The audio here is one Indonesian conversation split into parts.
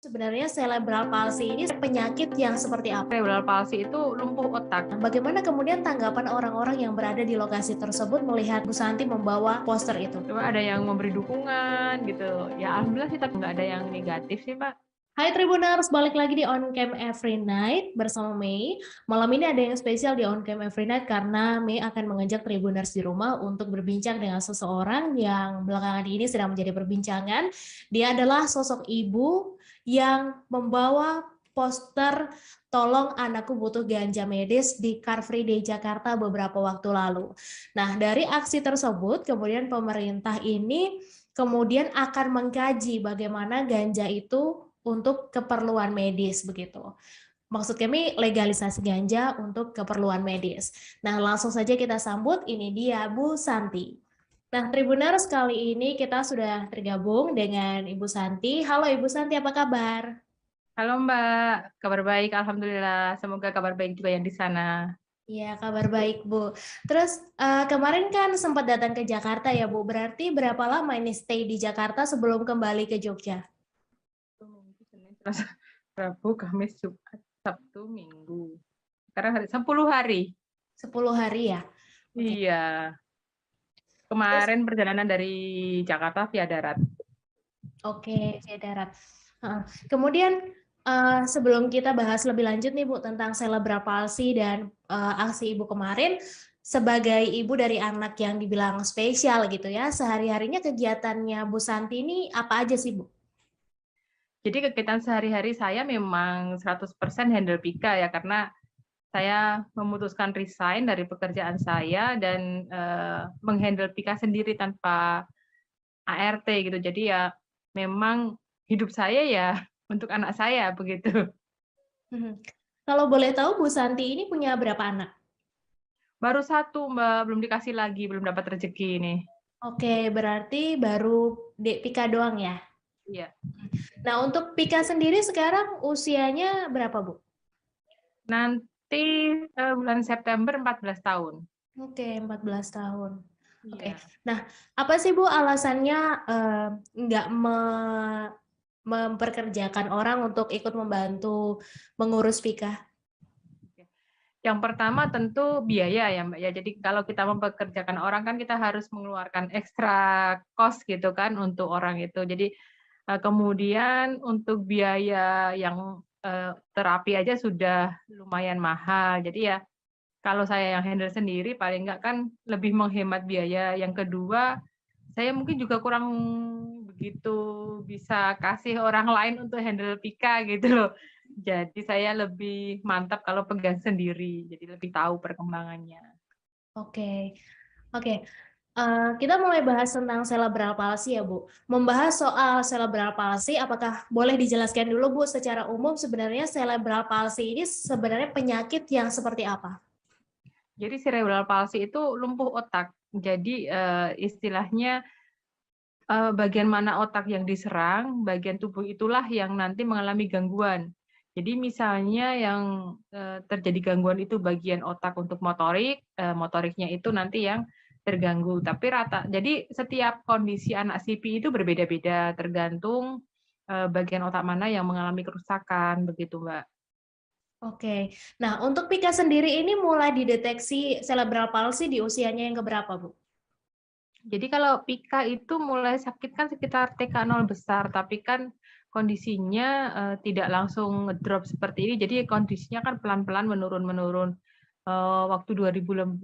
Sebenarnya cerebral palsy ini penyakit yang seperti apa? Cerebral palsy itu lumpuh otak. Bagaimana kemudian tanggapan orang-orang yang berada di lokasi tersebut melihat Bu Santi membawa poster itu? Cuma ada yang memberi dukungan gitu. Ya alhamdulillah sih, tapi nggak ada yang negatif sih, Mbak. Hai Tribuners, balik lagi di On Cam Every Night bersama Mei. Malam ini ada yang spesial di On Cam Every Night karena Mei akan mengajak Tribuners di rumah untuk berbincang dengan seseorang yang belakangan ini sedang menjadi perbincangan. Dia adalah sosok ibu yang membawa poster "Tolong Anakku Butuh Ganja Medis" di Car Free Day Jakarta beberapa waktu lalu. Nah, dari aksi tersebut, kemudian pemerintah ini kemudian akan mengkaji bagaimana ganja itu untuk keperluan medis begitu. Maksud kami legalisasi ganja untuk keperluan medis. Nah, langsung saja kita sambut, ini dia Bu Santi. Nah, Tribuners, kali ini kita sudah tergabung dengan Ibu Santi. Halo Ibu Santi, apa kabar? Halo Mbak, kabar baik alhamdulillah. Semoga kabar baik juga yang di sana. Iya, kabar baik Bu. Terus kemarin kan sempat datang ke Jakarta ya Bu. Berarti berapa lama ini stay di Jakarta sebelum kembali ke Jogja? Minggu, Senin, Selasa, Rabu, Kamis, Jumat, Sabtu, Minggu. Sekarang hari 10 hari. 10 hari ya? Oke. Iya. Terus, Kemarin perjalanan dari Jakarta via darat. oke, via darat. Kemudian sebelum kita bahas lebih lanjut nih Bu tentang cerebral palsy dan aksi Ibu kemarin, sebagai ibu dari anak yang dibilang spesial gitu ya, sehari-harinya kegiatannya Bu Santi ini apa aja sih Bu? Jadi kegiatan sehari-hari saya memang 100% handle Pika ya, karena saya memutuskan resign dari pekerjaan saya dan menghandle Pika sendiri tanpa ART gitu. Jadi ya memang hidup saya ya untuk anak saya begitu. Kalau boleh tahu Bu Santi ini punya berapa anak? Baru satu Mbak, belum dikasih lagi, belum dapat rezeki ini. Oke, berarti baru Dek Pika doang ya? Iya. Nah, untuk Pika sendiri sekarang usianya berapa Bu? Nanti bulan September 14 tahun. Oke, 14 tahun. Oke. Iya. Nah, apa sih Bu alasannya nggak memperkerjakan orang untuk ikut membantu mengurus Pika? Yang pertama tentu biaya ya Mbak ya. Jadi kalau kita mempekerjakan orang kan kita harus mengeluarkan ekstra cost gitu kan untuk orang itu. Jadi kemudian untuk biaya yang terapi aja sudah lumayan mahal. Jadi ya kalau saya yang handle sendiri paling enggak kan lebih menghemat biaya. Yang kedua, saya mungkin juga kurang begitu bisa kasih orang lain untuk handle Pika gitu loh. Jadi saya lebih mantap kalau pegang sendiri, jadi lebih tahu perkembangannya. Oke. Oke. Kita mulai bahas tentang cerebral palsy ya, Bu. Membahas soal cerebral palsy, apakah boleh dijelaskan dulu, Bu, secara umum sebenarnya cerebral palsy ini sebenarnya penyakit yang seperti apa? Jadi cerebral palsy itu lumpuh otak. Jadi istilahnya bagian mana otak yang diserang, bagian tubuh itulah yang nanti mengalami gangguan. Jadi misalnya yang terjadi gangguan itu bagian otak untuk motorik, motoriknya itu nanti yang terganggu. Tapi jadi setiap kondisi anak CP itu berbeda-beda, tergantung bagian otak mana yang mengalami kerusakan, begitu Mbak. Oke. Nah, untuk Pika sendiri ini mulai dideteksi cerebral palsy di usianya yang keberapa, Bu? Jadi kalau Pika itu mulai sakit kan sekitar TK0 besar, tapi kan kondisinya tidak langsung ngedrop seperti ini. Jadi kondisinya kan pelan-pelan menurun-menurun. Waktu 2015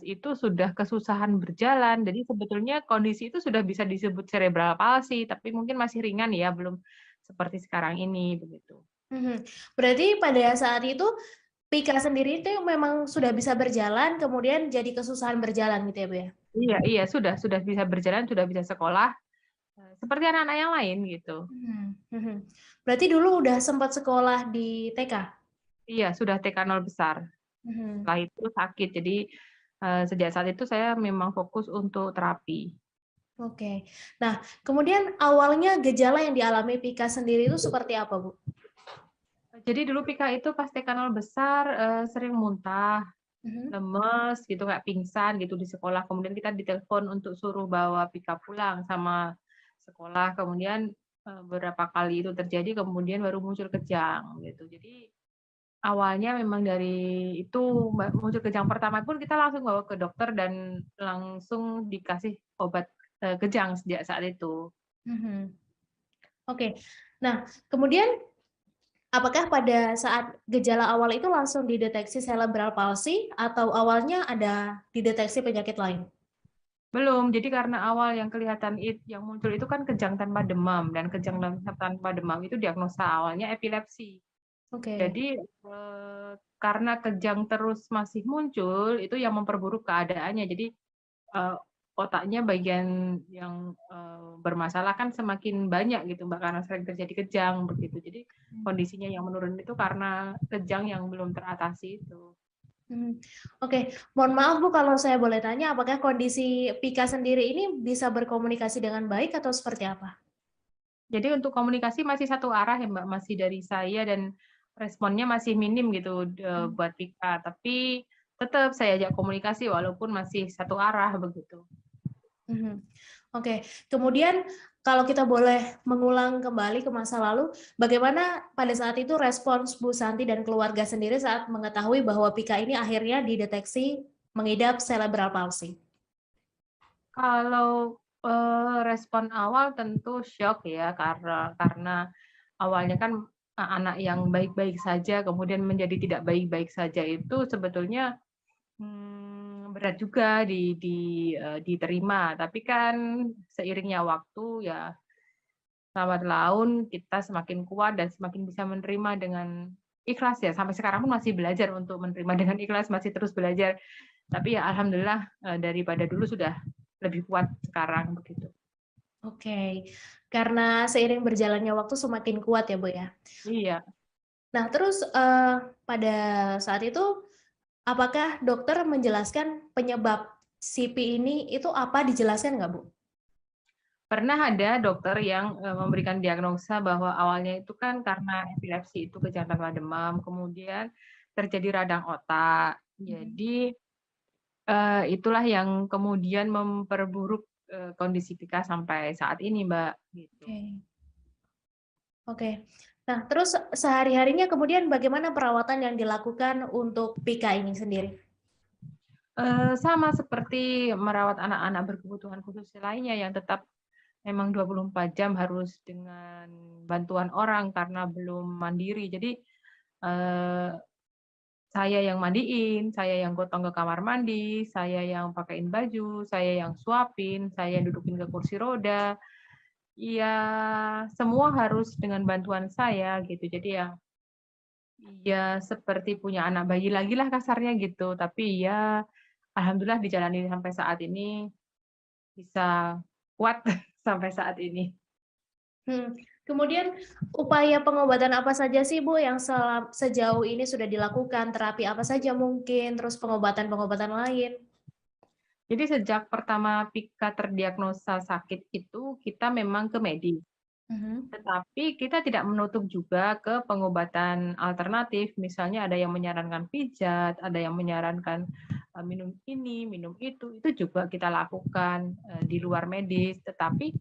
itu sudah kesusahan berjalan. Jadi sebetulnya kondisi itu sudah bisa disebut cerebral palsy, tapi mungkin masih ringan ya, belum seperti sekarang ini begitu. Berarti pada saat itu Pika sendiri itu memang sudah bisa berjalan, kemudian jadi kesusahan berjalan gitu ya, Bu ya? Iya, iya sudah bisa berjalan, sudah bisa sekolah seperti anak-anak yang lain gitu. Berarti dulu udah sempat sekolah di TK? Iya, sudah TK0 besar. Mhm. Setelah itu sakit. Jadi sejak saat itu saya memang fokus untuk terapi. Oke. Nah, kemudian awalnya gejala yang dialami Pika sendiri itu seperti apa, Bu? Jadi dulu Pika itu pas TK0 besar sering muntah, Mhm. lemes gitu, kayak pingsan gitu di sekolah. Kemudian kita ditelepon untuk suruh bawa Pika pulang sama sekolah. Kemudian beberapa kali itu terjadi kemudian baru muncul kejang gitu. Jadi awalnya memang dari itu muncul kejang pertama pun kita langsung bawa ke dokter dan langsung dikasih obat kejang sejak saat itu. Mhm. Oke. Nah, kemudian apakah pada saat gejala awal itu langsung dideteksi cerebral palsy atau awalnya ada dideteksi penyakit lain? Belum, jadi karena awal yang kelihatan yang muncul itu kan kejang tanpa demam, dan kejang tanpa demam itu diagnosa awalnya epilepsi. Oke. Jadi karena kejang terus masih muncul, itu yang memperburuk keadaannya. Jadi otaknya bagian yang bermasalah kan semakin banyak gitu Mbak, karena sering terjadi kejang begitu. Jadi kondisinya yang menurun itu karena kejang yang belum teratasi itu. Oke. Mohon maaf Bu kalau saya boleh tanya, apakah kondisi Pika sendiri ini bisa berkomunikasi dengan baik atau seperti apa? Jadi untuk komunikasi masih satu arah ya Mbak, masih dari saya dan responnya masih minim gitu buat Pika, tapi tetap saya ajak komunikasi walaupun masih satu arah begitu. Oke. Kemudian kalau kita boleh mengulang kembali ke masa lalu, bagaimana pada saat itu respons Bu Santi dan keluarga sendiri saat mengetahui bahwa Pika ini akhirnya dideteksi mengidap cerebral palsy? Kalau respon awal tentu syok ya, karena awalnya kan anak yang baik-baik saja kemudian menjadi tidak baik-baik saja itu sebetulnya berat juga diterima. Tapi kan seiringnya waktu ya lambat laun kita semakin kuat dan semakin bisa menerima dengan ikhlas ya. Sampai sekarang pun masih belajar untuk menerima dengan ikhlas, masih terus belajar. Tapi ya alhamdulillah daripada dulu sudah lebih kuat sekarang begitu. Oke. Karena seiring berjalannya waktu semakin kuat ya Bu ya? Iya. Nah terus pada saat itu apakah dokter menjelaskan penyebab CP ini itu apa, dijelaskan nggak Bu? Pernah ada dokter yang memberikan diagnosa bahwa awalnya itu kan karena epilepsi itu kejang tanpa demam, kemudian terjadi radang otak. Jadi itulah yang kemudian memperburuk kondisi Pika sampai saat ini, Mbak, gitu. Oke. Oke. Nah, terus sehari-harinya kemudian bagaimana perawatan yang dilakukan untuk Pika ini sendiri? Sama seperti merawat anak-anak berkebutuhan khusus lainnya yang tetap memang 24 jam harus dengan bantuan orang karena belum mandiri. Jadi saya yang mandiin, saya yang gotong ke kamar mandi, saya yang pakaiin baju, saya yang suapin, saya yang dudukin ke kursi roda. Ya semua harus dengan bantuan saya gitu. Jadi ya seperti punya anak bayi lagi lah kasarnya gitu. Tapi ya alhamdulillah dijalani sampai saat ini bisa kuat sampai saat ini. Kemudian upaya pengobatan apa saja sih Bu yang sejauh ini sudah dilakukan? Terapi apa saja mungkin, terus pengobatan-pengobatan lain? Jadi sejak pertama Pika terdiagnosa sakit itu kita memang ke medis. Tetapi kita tidak menutup juga ke pengobatan alternatif, misalnya ada yang menyarankan pijat, ada yang menyarankan minum ini, minum itu juga kita lakukan di luar medis, tetapi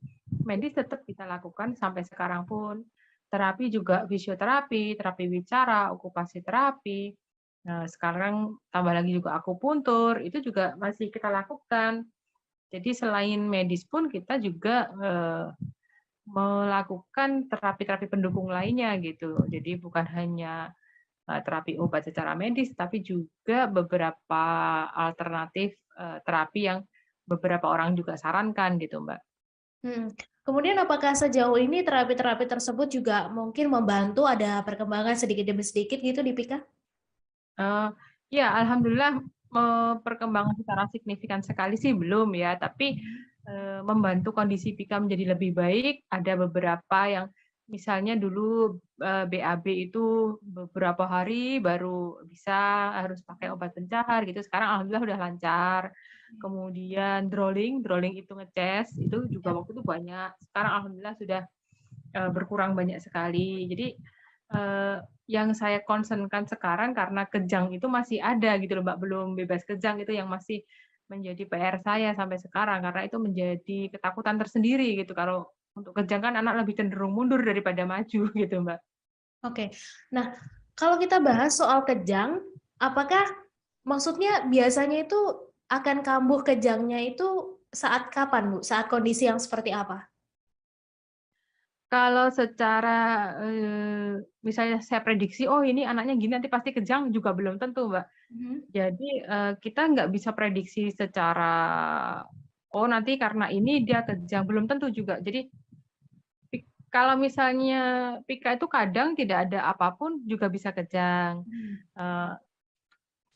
medis tetap kita lakukan sampai sekarang pun. Terapi juga fisioterapi, terapi bicara, okupasi terapi. Nah, sekarang tambah lagi juga akupuntur, itu juga masih kita lakukan. Jadi selain medis pun kita juga melakukan terapi-terapi pendukung lainnya gitu. Jadi bukan hanya terapi obat secara medis, tapi juga beberapa alternatif terapi yang beberapa orang juga sarankan gitu, Mbak. Kemudian apakah sejauh ini terapi-terapi tersebut juga mungkin membantu ada perkembangan sedikit demi sedikit gitu di Pika? Ya alhamdulillah perkembangan secara signifikan sekali sih belum ya, tapi membantu kondisi Pika menjadi lebih baik. Ada beberapa yang misalnya dulu BAB itu beberapa hari baru bisa harus pakai obat pencahar gitu. Sekarang alhamdulillah udah lancar. Kemudian drooling itu ngeces itu juga waktu itu banyak. Sekarang alhamdulillah sudah berkurang banyak sekali. Jadi yang saya concernkan sekarang karena kejang itu masih ada gitu loh Mbak, belum bebas kejang itu yang masih menjadi PR saya sampai sekarang karena itu menjadi ketakutan tersendiri gitu kalau Untuk kejang kan anak lebih cenderung mundur daripada maju gitu, Mbak. Oke. Nah, kalau kita bahas soal kejang, apakah maksudnya biasanya itu akan kambuh kejangnya itu saat kapan, Bu? Saat kondisi yang seperti apa? Kalau secara, misalnya saya prediksi, "Oh ini anaknya gini nanti pasti kejang," juga belum tentu, Mbak. Mhm. Jadi, kita nggak bisa prediksi secara, "Oh nanti karena ini dia kejang," belum tentu juga. Jadi, kalau misalnya Pika itu kadang tidak ada apapun juga bisa kejang, Mhm. eee,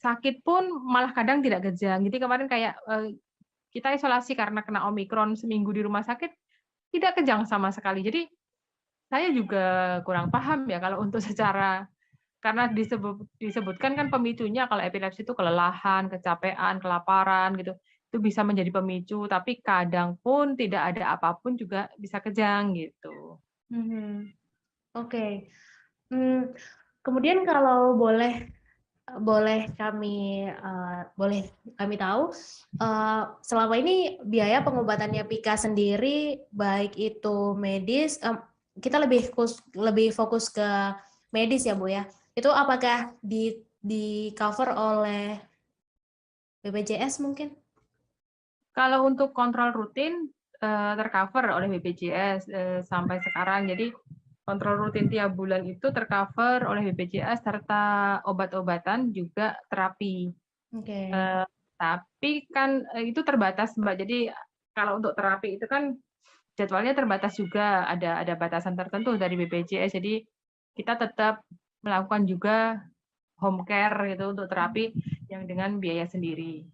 sakit pun malah kadang tidak kejang. Jadi kemarin kayak, kita isolasi karena kena Omikron seminggu di rumah sakit, tidak kejang sama sekali. Jadi, saya juga kurang paham ya kalau untuk secara karena disebutkan kan pemicunya kalau epilepsi itu kelelahan, kecapean, kelaparan gitu, itu bisa menjadi pemicu, tapi kadang pun tidak ada apapun juga bisa kejang gitu. Mhm. Oke. Mmm, kemudian kalau boleh kami tahu, selama ini biaya pengobatannya Pika sendiri, baik itu medis, kita lebih fokus ke medis ya, Bu, ya. Itu apakah di-cover oleh BPJS mungkin? Kalau untuk kontrol rutin, tercover oleh BPJS, sampai sekarang. Jadi kontrol rutin tiap bulan itu tercover oleh BPJS serta obat-obatan juga terapi. Oke. Eee, tapi kan, itu terbatas, Mbak. Jadi kalau untuk terapi itu kan jadwalnya terbatas juga, ada batasan tertentu dari BPJS. Jadi kita tetap melakukan juga home care gitu untuk terapi yang dengan biaya sendiri.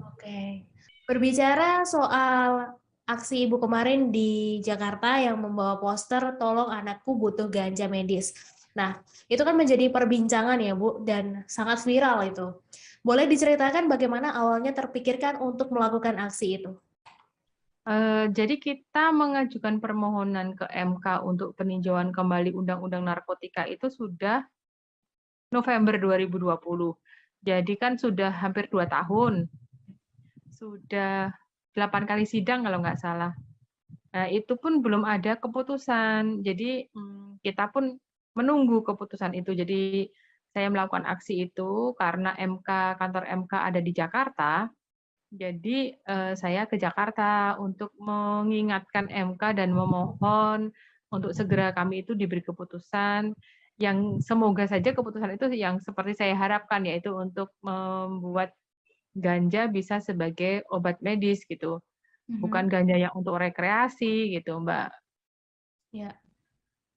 Oke. Berbicara soal aksi Ibu kemarin di Jakarta yang membawa poster "Tolong anakku butuh ganja medis". Nah, itu kan menjadi perbincangan ya, Bu, dan sangat viral itu. Boleh diceritakan bagaimana awalnya terpikirkan untuk melakukan aksi itu? Jadi kita mengajukan permohonan ke MK untuk peninjauan kembali Undang-Undang Narkotika itu sudah November 2020. Jadi kan sudah hampir 2 tahun, sudah 8 kali sidang kalau nggak salah. Nah, itu pun belum ada keputusan. Jadi, kita pun menunggu keputusan itu. Jadi, saya melakukan aksi itu karena kantor MK ada di Jakarta. Jadi, saya ke Jakarta untuk mengingatkan MK dan memohon untuk segera kami itu diberi keputusan yang semoga saja keputusan itu yang seperti saya harapkan, yaitu untuk membuat ganja bisa sebagai obat medis gitu, bukan Mhm. ganja yang untuk rekreasi gitu, Mbak. Ya.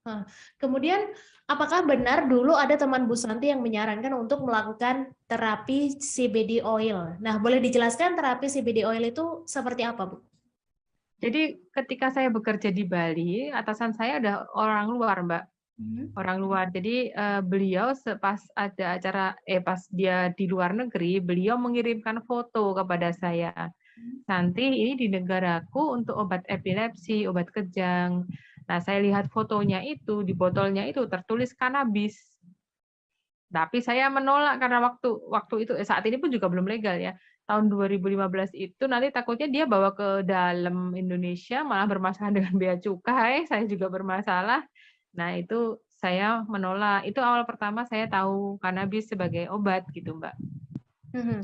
Heeh. Kemudian apakah benar dulu ada teman Bu Santi yang menyarankan untuk melakukan terapi CBD oil? Nah, boleh dijelaskan terapi CBD oil itu seperti apa, Bu? Jadi ketika saya bekerja di Bali, atasan saya ada orang luar, Mbak, Mhm. orang luar. Jadi, beliau pas ada acara pas dia di luar negeri, beliau mengirimkan foto kepada saya, "Santi, ini di negaraku untuk obat epilepsi, obat kejang." Nah, saya lihat fotonya itu, di botolnya itu tertulis kanabis. Tapi saya menolak karena waktu itu saat ini pun juga belum legal ya. Tahun 2015 itu nanti takutnya dia bawa ke dalam Indonesia malah bermasalah dengan bea cukai, saya juga bermasalah. Nah, itu saya menolak. Itu awal pertama saya tahu kanabis sebagai obat gitu, Mbak. Mhm.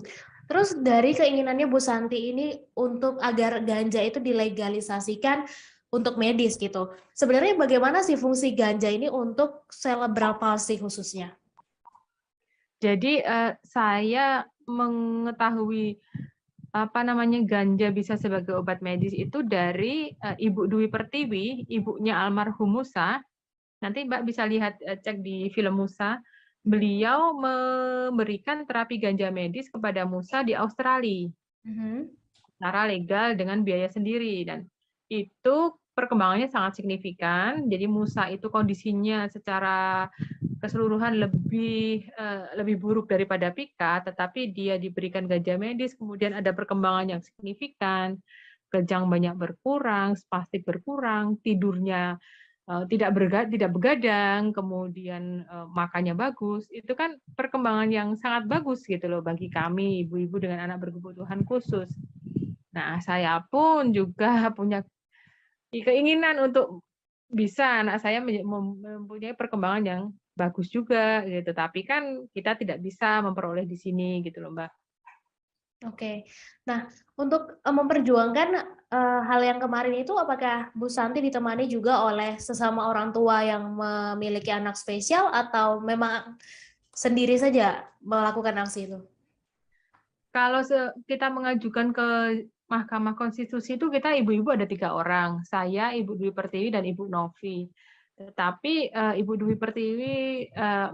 Terus dari keinginannya Bu Santi ini untuk agar ganja itu dilegalisasikan untuk medis gitu. Sebenarnya bagaimana sih fungsi ganja ini untuk cerebral palsy khususnya? Jadi, saya mengetahui, apa namanya, ganja bisa sebagai obat medis itu dari, Ibu Dwi Pertiwi, ibunya almarhum Musa. Nanti Mbak bisa lihat, cek di film Musa. Beliau memberikan terapi ganja medis kepada Musa di Australia Mhm. secara legal dengan biaya sendiri dan itu perkembangannya sangat signifikan. Jadi Musa itu kondisinya secara keseluruhan lebih buruk daripada Pika, tetapi dia diberikan ganja medis, kemudian ada perkembangan yang signifikan, kejang banyak berkurang, spastik berkurang, tidurnya tidak begadang, kemudian, makannya bagus, itu kan perkembangan yang sangat bagus gitu loh bagi kami ibu-ibu dengan anak berkebutuhan khusus. Nah, saya pun juga punya keinginan untuk bisa anak saya mempunyai perkembangan yang bagus juga gitu, tapi kan kita tidak bisa memperoleh di sini gitu loh, Mbak. Oke. Nah, untuk, memperjuangkan, hal yang kemarin itu apakah Bu Santi ditemani juga oleh sesama orang tua yang memiliki anak spesial atau memang sendiri saja melakukan aksi itu? Kalau kita mengajukan ke Mahkamah Konstitusi itu kita ibu-ibu ada 3 orang, saya, Ibu Dwi Pertiwi, dan Ibu Novi. Tetapi, Ibu Dwi Pertiwi,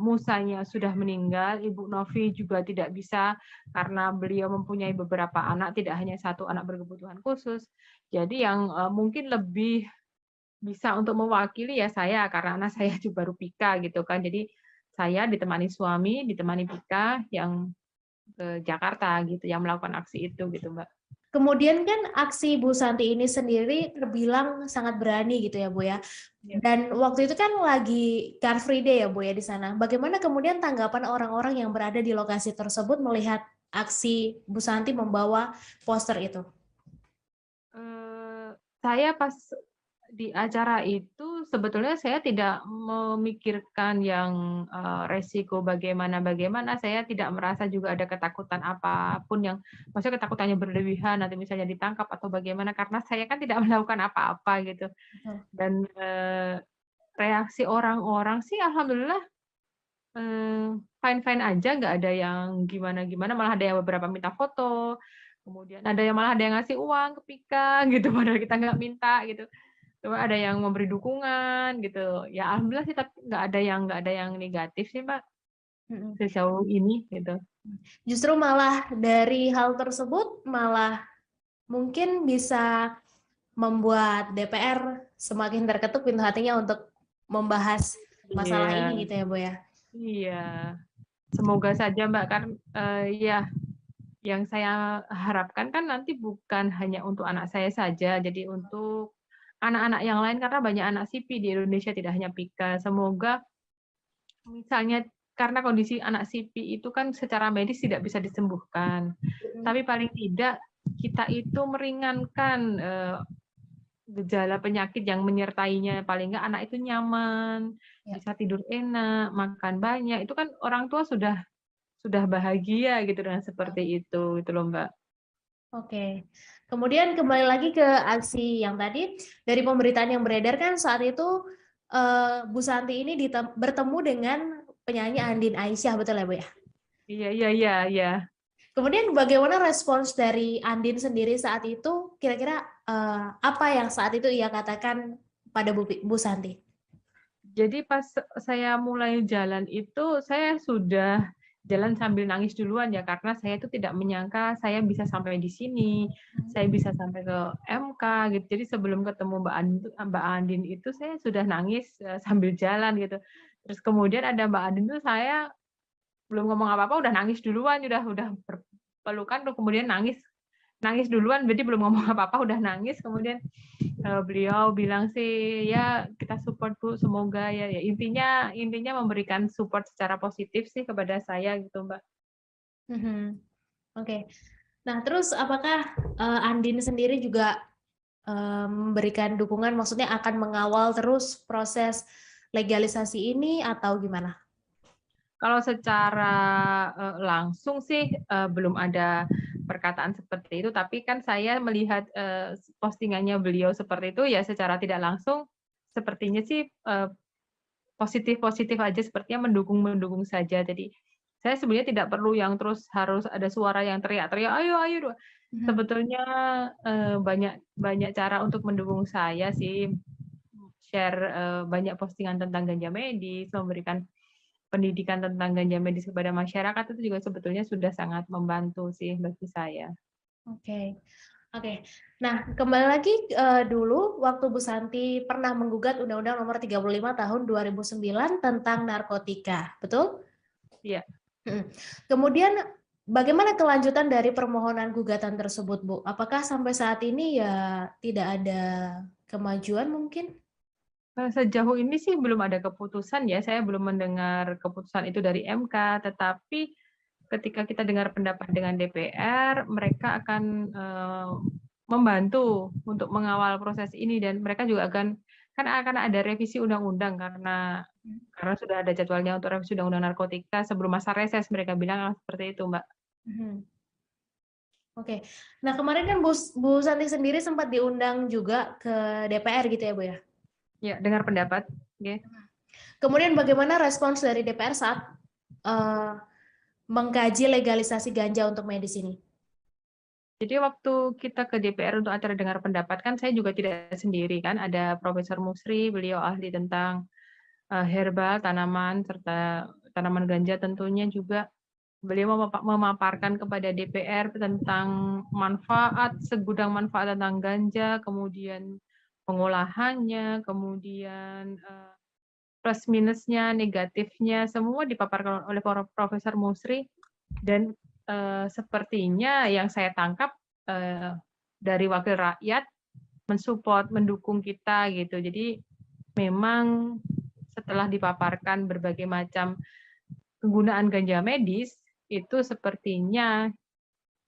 musanya sudah meninggal, Ibu Novi juga tidak bisa karena beliau mempunyai beberapa anak, tidak hanya 1 anak berkebutuhan khusus. Jadi yang, mungkin lebih bisa untuk mewakili ya saya, karena anak saya juga baru Pika gitu kan. Jadi saya ditemani suami, ditemani Pika yang ke Jakarta gitu, yang melakukan aksi itu gitu, Mbak. Kemudian kan aksi Bu Santi ini sendiri terbilang sangat berani gitu ya, Bu, ya. Iya. Dan waktu itu kan lagi Car Free Day ya, Bu, ya di sana. Bagaimana kemudian tanggapan orang-orang yang berada di lokasi tersebut melihat aksi Bu Santi membawa poster itu? Saya pas di acara itu sebetulnya saya tidak memikirkan yang, resiko bagaimana-bagaimana, saya tidak merasa juga ada ketakutan apapun yang maksudnya ketakutannya berlebihan, nanti misalnya ditangkap atau bagaimana, karena saya kan tidak melakukan apa-apa gitu. Betul. Dan, reaksi orang-orang sih alhamdulillah, fine-fine aja, nggak ada yang gimana-gimana, malah ada yang beberapa minta foto, kemudian ada yang malah ada yang ngasih uang ke Pika gitu, padahal kita nggak minta gitu. Cuma ada yang memberi dukungan gitu. Ya alhamdulillah sih, tapi nggak ada yang negatif sih, Mbak, Mhm. sejauh ini gitu. Justru malah dari hal tersebut malah mungkin bisa membuat DPR semakin terketuk pintu hatinya untuk membahas masalah Iya, ini gitu ya, Bu, ya? iya. Semoga saja, Mbak, kan, ya yang saya harapkan kan nanti bukan hanya untuk anak saya saja, jadi untuk anak-anak yang lain karena banyak anak SIPI di Indonesia, tidak hanya Pika. Semoga misalnya karena kondisi anak SIPI itu kan secara medis tidak bisa disembuhkan, Mhm. tapi paling tidak kita itu meringankan, gejala penyakit yang menyertainya, paling nggak anak itu nyaman, Ya, bisa tidur enak, makan banyak, itu kan orang tua sudah bahagia gitu dengan seperti itu, gitu loh, Mbak. oke. Kemudian kembali lagi ke aksi yang tadi, dari pemberitaan yang beredar kan saat itu, Bu Santi ini bertemu dengan penyanyi Andin Aisyah, betul ya, Bu, ya? Iya, iya, iya, iya. Kemudian bagaimana respons dari Andin sendiri saat itu? Kira-kira, apa yang saat itu ia katakan pada Bu Santi? Jadi pas saya mulai jalan itu, saya sudah jalan sambil nangis duluan ya, karena saya itu tidak menyangka saya bisa sampai di sini, saya bisa sampai ke MK gitu. Jadi sebelum ketemu Mbak Andin itu saya sudah nangis, sambil jalan gitu. Terus kemudian ada Mbak Andin tuh saya belum ngomong apa-apa udah nangis duluan, udah berpelukan, terus kemudian nangis nangis duluan, jadi belum ngomong apa-apa udah nangis, kemudian beliau bilang sih, "Ya kita support Bu, semoga ya." Ya intinya intinya memberikan support secara positif sih kepada saya gitu, Mbak. Mhm, oke. Nah, terus apakah, Andin sendiri juga, memberikan dukungan, maksudnya akan mengawal terus proses legalisasi ini atau gimana? Kalau secara, langsung sih, belum ada perkataan seperti itu, tapi kan saya melihat, postingannya beliau seperti itu, ya secara tidak langsung sepertinya sih, positif-positif aja, sepertinya mendukung-mendukung saja. Jadi, saya sebenarnya tidak perlu yang terus harus ada suara yang teriak-teriak, "Ayo ayo do." Mhm. Sebetulnya, banyak banyak cara untuk mendukung saya sih, share, banyak postingan tentang ganja medis, memberikan pendidikan tentang ganja medis kepada masyarakat, itu juga sebetulnya sudah sangat membantu sih bagi saya. Oke. Oke. Nah, kembali lagi, dulu waktu Bu Santi pernah menggugat Undang-Undang Nomor 35 Tahun 2009 tentang narkotika, betul? Iya. Mhm. Kemudian bagaimana kelanjutan dari permohonan gugatan tersebut, Bu? Apakah sampai saat ini ya tidak ada kemajuan mungkin? Sejauh ini sih belum ada keputusan ya, saya belum mendengar keputusan itu dari MK, tetapi ketika kita dengar pendapat dengan DPR, mereka akan, membantu untuk mengawal proses ini, dan mereka juga akan ada revisi undang-undang karena sudah ada jadwalnya untuk revisi undang-undang narkotika sebelum masa reses, mereka bilang seperti itu, Mbak. Oke. Nah, kemarin kan Bu Santi sendiri sempat diundang juga ke DPR gitu ya, Bu ya? Ya, dengar pendapat. Okay. Kemudian bagaimana respons dari DPR saat mengkaji legalisasi ganja untuk medis ini? Jadi waktu kita ke DPR untuk acara dengar pendapat kan saya juga tidak sendiri kan, ada Profesor Musri, beliau ahli tentang herbal, tanaman, serta tanaman ganja tentunya juga. Beliau memaparkan kepada DPR tentang manfaat, segudang manfaat tentang ganja, kemudian pengolahannya, kemudian plus minusnya, negatifnya, semua dipaparkan oleh Profesor Musri. Dan sepertinya yang saya tangkap dari wakil rakyat mensupport, mendukung kita gitu. Jadi memang setelah dipaparkan berbagai macam penggunaan ganja medis, itu sepertinya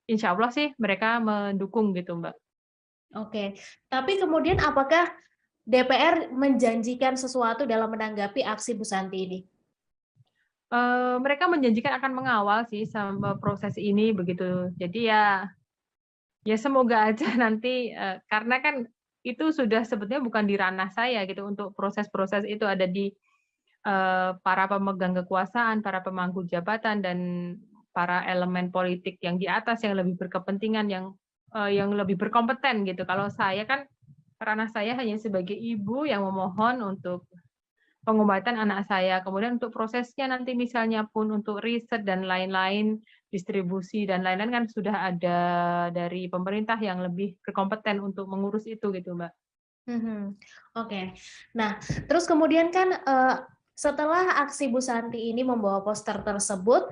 insya Allah sih mereka mendukung gitu, Mbak. Oke, tapi kemudian apakah DPR menjanjikan sesuatu dalam menanggapi aksi Bu Santi ini? Mereka menjanjikan akan mengawal sih sama proses ini begitu. Jadi ya semoga aja nanti karena kan itu sudah sebetulnya bukan di ranah saya gitu, untuk proses-proses itu ada di para pemegang kekuasaan, para pemangku jabatan, dan para elemen politik yang di atas yang lebih berkepentingan, yang lebih berkompeten gitu. Kalau saya kan ranah saya hanya sebagai ibu yang memohon untuk pengobatan anak saya. Kemudian untuk prosesnya nanti misalnya pun untuk riset dan lain-lain, distribusi dan lain-lain kan sudah ada dari pemerintah yang lebih berkompeten untuk mengurus itu gitu, Mbak. Oke. Nah, terus kemudian kan setelah aksi Bu Santi ini membawa poster tersebut,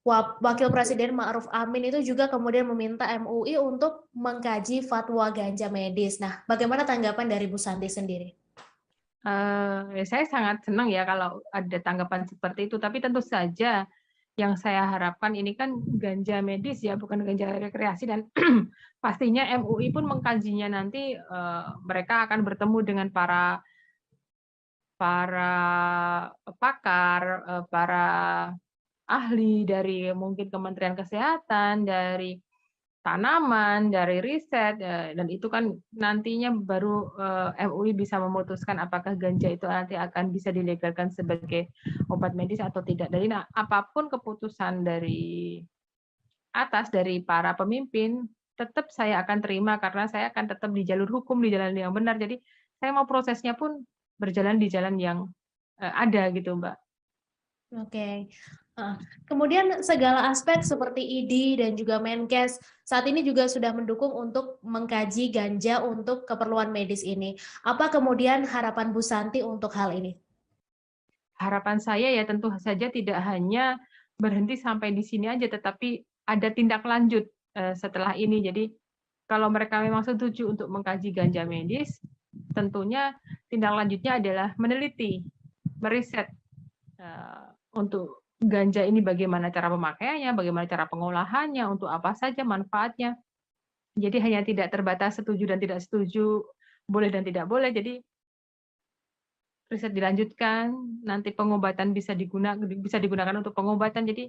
Wakil Presiden Ma'ruf Amin itu juga kemudian meminta MUI untuk mengkaji fatwa ganja medis. Nah, bagaimana tanggapan dari Bu Santi sendiri? Saya sangat senang ya kalau ada tanggapan seperti itu, tapi tentu saja yang saya harapkan ini kan ganja medis ya, bukan ganja rekreasi, dan pastinya MUI pun mengkajinya nanti. Mereka akan bertemu dengan para pakar, para ahli dari mungkin Kementerian Kesehatan, dari tanaman, dari riset, dan itu kan nantinya baru MUI bisa memutuskan apakah ganja itu nanti akan bisa dilegalkan sebagai obat medis atau tidak. Jadi apapun keputusan dari atas, dari para pemimpin, tetap saya akan terima karena saya akan tetap di jalur hukum, di jalan yang benar. Jadi saya mau prosesnya pun berjalan di jalan yang ada gitu, Mbak. Oke. Kemudian segala aspek seperti ID dan juga Menkes saat ini juga sudah mendukung untuk mengkaji ganja untuk keperluan medis ini. Apa kemudian harapan Bu Santi untuk hal ini? Harapan saya ya tentu saja tidak hanya berhenti sampai di sini aja, tetapi ada tindak lanjut setelah ini. Jadi kalau mereka memang setuju untuk mengkaji ganja medis, tentunya tindak lanjutnya adalah meneliti, meriset untuk ganja ini bagaimana cara pemakaiannya, bagaimana cara pengolahannya, untuk apa saja manfaatnya. Jadi hanya tidak terbatas setuju dan tidak setuju, boleh dan tidak boleh. Jadi riset dilanjutkan, nanti pengobatan bisa digunakan untuk pengobatan. Jadi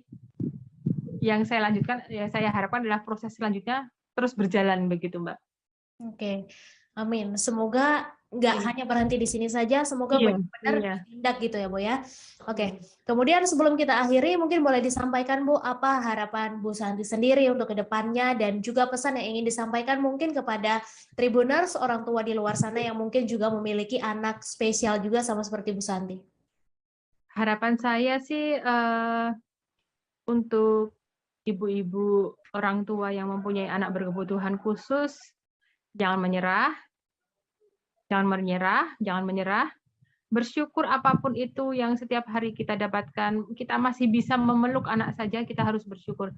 yang saya lanjutkan, ya saya harapkan adalah proses selanjutnya terus berjalan begitu, Mbak. Oke, amin. Semoga nggak hanya berhenti di sini saja, semoga benar-benar ditindak gitu ya, Bu ya. Oke, kemudian sebelum kita akhiri, mungkin boleh disampaikan, Bu, apa harapan Bu Santi sendiri untuk kedepannya, dan juga pesan yang ingin disampaikan mungkin kepada Tribuners, orang tua di luar sana yang mungkin juga memiliki anak spesial juga sama seperti Bu Santi. Harapan saya sih untuk ibu-ibu orang tua yang mempunyai anak berkebutuhan khusus, jangan menyerah, jangan menyerah. Bersyukur apapun itu yang setiap hari kita dapatkan, kita masih bisa memeluk anak saja, kita harus bersyukur.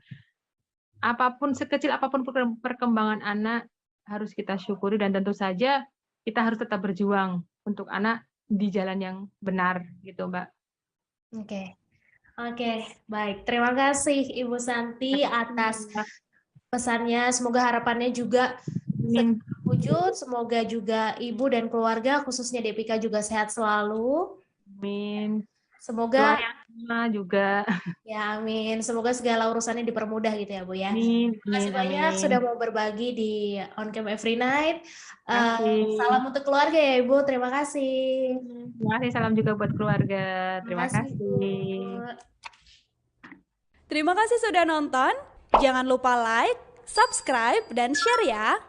Apapun, sekecil apapun perkembangan anak, harus kita syukuri, dan tentu saja kita harus tetap berjuang untuk anak di jalan yang benar, gitu, Mbak. Oke, baik. Terima kasih Ibu Santi atas pesannya. Semoga harapannya juga Amin. wujud. Semoga juga Ibu dan keluarga, khususnya Depika juga sehat selalu. Amin. Semoga Doa yang sama juga. ya amin. Semoga segala urusannya dipermudah gitu ya Bu ya. Amin, Terima kasih amin, banyak amin. sudah mau berbagi di On Cam Every Night. Terima Salam kasih. untuk keluarga ya Ibu. Terima kasih. Terima kasih, salam juga buat keluarga. Terima Terima kasih Bu. kasih. Terima kasih sudah nonton. Jangan lupa like, subscribe, dan share ya.